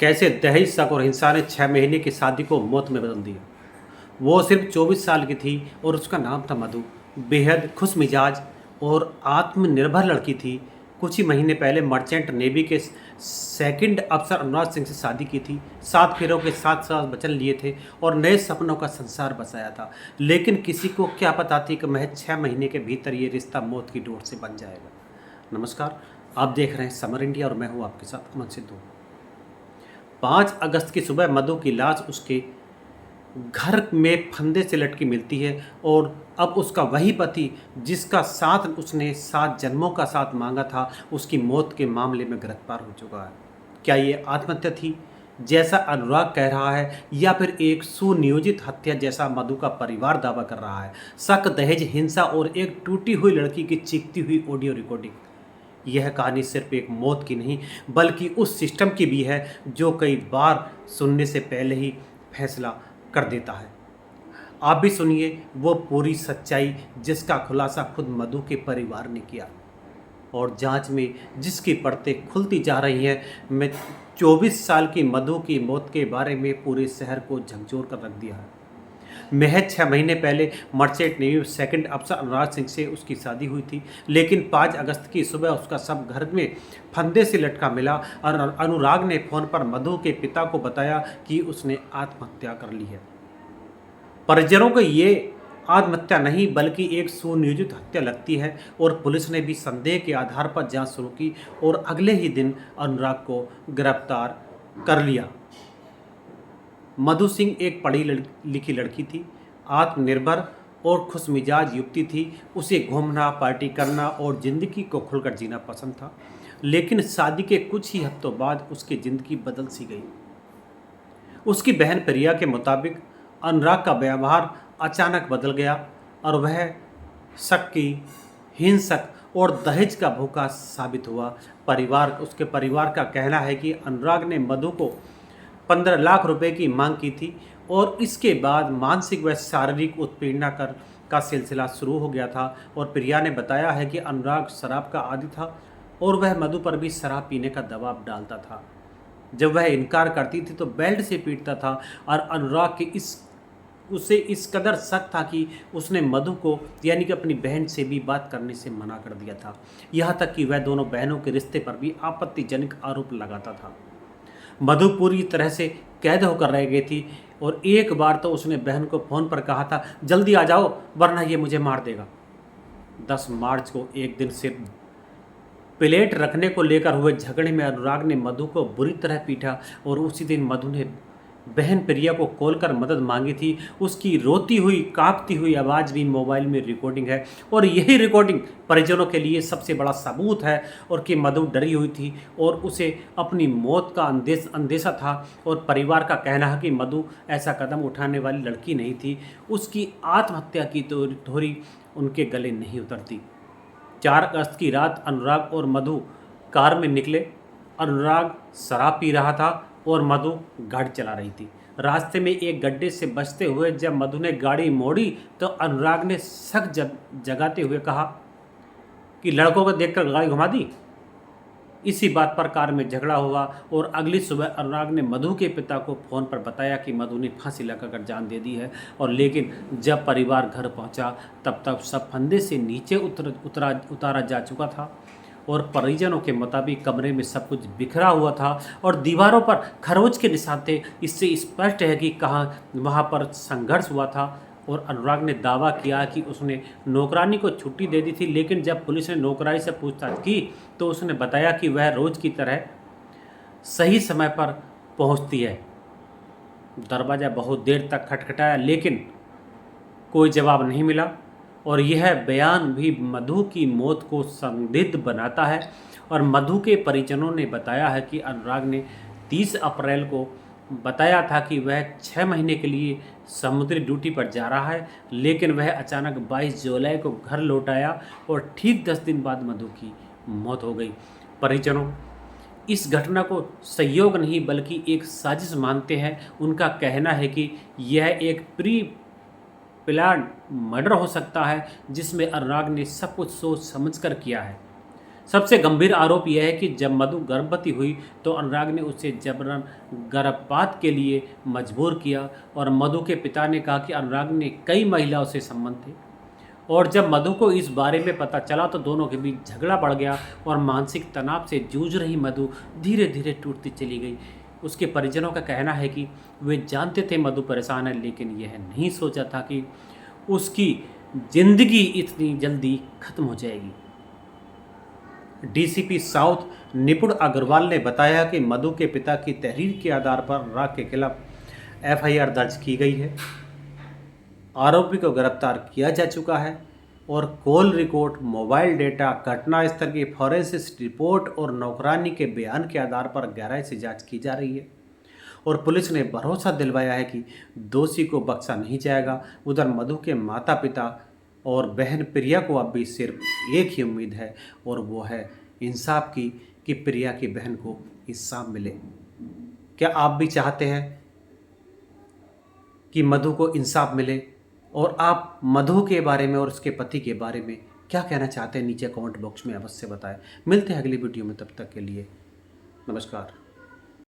कैसे दहेज शक और हिंसा ने 6 महीने की शादी को मौत में बदल दिया। वो सिर्फ 24 साल की थी और उसका नाम था मधु। बेहद खुश मिजाज और आत्मनिर्भर लड़की थी। कुछ ही महीने पहले मर्चेंट नेवी के सेकंड अफसर अनुराग सिंह से शादी की थी। 7 फेरों के साथ साथ वचन लिए थे और नए सपनों का संसार बसाया था। लेकिन किसी को क्या पता थी कि महज 6 महीने के भीतर ये रिश्ता मौत की डोर से बन जाएगा। नमस्कार, आप देख रहे हैं समर इंडिया और मैं हूँ आपके साथ अमन सिद्धू। 5 अगस्त की सुबह मधु की लाश उसके घर में फंदे से लटकी मिलती है और अब उसका वही पति जिसका साथ उसने 7 जन्मों का साथ मांगा था, उसकी मौत के मामले में गिरफ्तार हो चुका है। क्या ये आत्महत्या थी जैसा अनुराग कह रहा है, या फिर एक सुनियोजित हत्या जैसा मधु का परिवार दावा कर रहा है? शक, दहेज, हिंसा और एक टूटी हुई लड़की की चीखती हुई ऑडियो रिकॉर्डिंग। यह कहानी सिर्फ एक मौत की नहीं बल्कि उस सिस्टम की भी है जो कई बार सुनने से पहले ही फैसला कर देता है। आप भी सुनिए वो पूरी सच्चाई जिसका खुलासा खुद मधु के परिवार ने किया और जांच में जिसकी परतें खुलती जा रही हैं। मैं 24 साल की मधु की मौत के बारे में पूरे शहर को झकझोर कर रख दिया है। महज 6 महीने पहले मर्चेंट नेवी सेकंड अफसर अनुराग सिंह से उसकी शादी हुई थी, लेकिन 5 अगस्त की सुबह उसका शव घर में फंदे से लटका मिला और अनुराग ने फोन पर मधु के पिता को बताया कि उसने आत्महत्या कर ली है। परिजनों को ये आत्महत्या नहीं बल्कि एक सुनियोजित हत्या लगती है और पुलिस ने भी संदेह के आधार पर जांच शुरू की और अगले ही दिन अनुराग को गिरफ्तार कर लिया। मधु सिंह एक पढ़ी लिखी लड़की थी, आत्मनिर्भर और खुशमिजाज युवती थी। उसे घूमना, पार्टी करना और ज़िंदगी को खुलकर जीना पसंद था। लेकिन शादी के कुछ ही हफ्तों बाद उसकी ज़िंदगी बदल सी गई। उसकी बहन प्रिया के मुताबिक अनुराग का व्यवहार अचानक बदल गया और वह शक्की, हिंसक और दहेज का भूखा साबित हुआ। उसके परिवार का कहना है कि अनुराग ने मधु को 15 लाख रुपए की मांग की थी और इसके बाद मानसिक व शारीरिक उत्पीड़ना का सिलसिला शुरू हो गया था। और प्रिया ने बताया है कि अनुराग शराब का आदी था और वह मधु पर भी शराब पीने का दबाव डालता था। जब वह इनकार करती थी तो बेल्ट से पीटता था और अनुराग के उसे इस कदर शक था कि उसने मधु को यानी कि अपनी बहन से भी बात करने से मना कर दिया था। यहाँ तक कि वह दोनों बहनों के रिश्ते पर भी आपत्तिजनक आरोप लगाता था। मधु पूरी तरह से कैद होकर रह गई थी और एक बार तो उसने बहन को फ़ोन पर कहा था, जल्दी आ जाओ वरना ये मुझे मार देगा। 10 मार्च को एक दिन सिर्फ प्लेट रखने को लेकर हुए झगड़े में अनुराग ने मधु को बुरी तरह पीटा और उसी दिन मधु ने बहन प्रिया को कॉल कर मदद मांगी थी। उसकी रोती हुई, कांपती हुई आवाज़ भी मोबाइल में रिकॉर्डिंग है और यही रिकॉर्डिंग परिजनों के लिए सबसे बड़ा सबूत है और कि मधु डरी हुई थी और उसे अपनी मौत का अंदेशा था। और परिवार का कहना है कि मधु ऐसा कदम उठाने वाली लड़की नहीं थी। उसकी आत्महत्या की थोड़ी उनके गले नहीं उतरती। 4 अगस्त की रात अनुराग और मधु कार में निकले। अनुराग शराब पी रहा था और मधु गाड़ी चला रही थी। रास्ते में एक गड्ढे से बचते हुए जब मधु ने गाड़ी मोड़ी तो अनुराग ने शक जगाते हुए कहा कि लड़कों को देखकर गाड़ी घुमा दी। इसी बात पर कार में झगड़ा हुआ और अगली सुबह अनुराग ने मधु के पिता को फ़ोन पर बताया कि मधु ने फांसी लगाकर जान दे दी है। और लेकिन जब परिवार घर पहुंचा तब तक सब फंदे से नीचे उतारा जा चुका था और परिजनों के मुताबिक कमरे में सब कुछ बिखरा हुआ था और दीवारों पर खरोच के निशान थे। इससे स्पष्ट है कि कहाँ वहाँ पर संघर्ष हुआ था। और अनुराग ने दावा किया कि उसने नौकरानी को छुट्टी दे दी थी, लेकिन जब पुलिस ने नौकरानी से पूछताछ की तो उसने बताया कि वह रोज़ की तरह सही समय पर पहुँचती है। दरवाज़ा बहुत देर तक खटखटाया लेकिन कोई जवाब नहीं मिला और यह बयान भी मधु की मौत को संदिग्ध बनाता है। और मधु के परिजनों ने बताया है कि अनुराग ने 30 अप्रैल को बताया था कि वह 6 महीने के लिए समुद्री ड्यूटी पर जा रहा है, लेकिन वह अचानक 22 जुलाई को घर लौट आया और ठीक 10 दिन बाद मधु की मौत हो गई। परिजनों इस घटना को संयोग नहीं बल्कि एक साजिश मानते हैं। उनका कहना है कि यह एक प्री प्लान मर्डर हो सकता है जिसमें अनुराग ने सब कुछ सोच समझकर किया है। सबसे गंभीर आरोप यह है कि जब मधु गर्भवती हुई तो अनुराग ने उसे जबरन गर्भपात के लिए मजबूर किया और मधु के पिता ने कहा कि अनुराग ने कई महिलाओं से संबंध थे। और जब मधु को इस बारे में पता चला तो दोनों के बीच झगड़ा बढ़ गया और मानसिक तनाव से जूझ रही मधु धीरे धीरे टूटती चली गई। उसके परिजनों का कहना है कि वे जानते थे मधु परेशान है, लेकिन यह नहीं सोचा था कि उसकी जिंदगी इतनी जल्दी खत्म हो जाएगी। डीसीपी साउथ निपुण अग्रवाल ने बताया कि मधु के पिता की तहरीर के आधार पर अनुराग के खिलाफ एफआईआर दर्ज की गई है। आरोपी को गिरफ्तार किया जा चुका है और कॉल रिकॉर्ड, मोबाइल डेटा, घटनास्थल की फॉरेंसिक रिपोर्ट और नौकरानी के बयान के आधार पर गहराई से जांच की जा रही है और पुलिस ने भरोसा दिलवाया है कि दोषी को बख्शा नहीं जाएगा। उधर मधु के माता पिता और बहन प्रिया को अब भी सिर्फ एक ही उम्मीद है और वो है इंसाफ की, कि प्रिया की बहन को इंसाफ मिले। क्या आप भी चाहते हैं कि मधु को इंसाफ मिले? और आप मधु के बारे में और उसके पति के बारे में क्या कहना चाहते हैं नीचे कमेंट बॉक्स में अवश्य बताएं। मिलते हैं अगली वीडियो में, तब तक के लिए नमस्कार।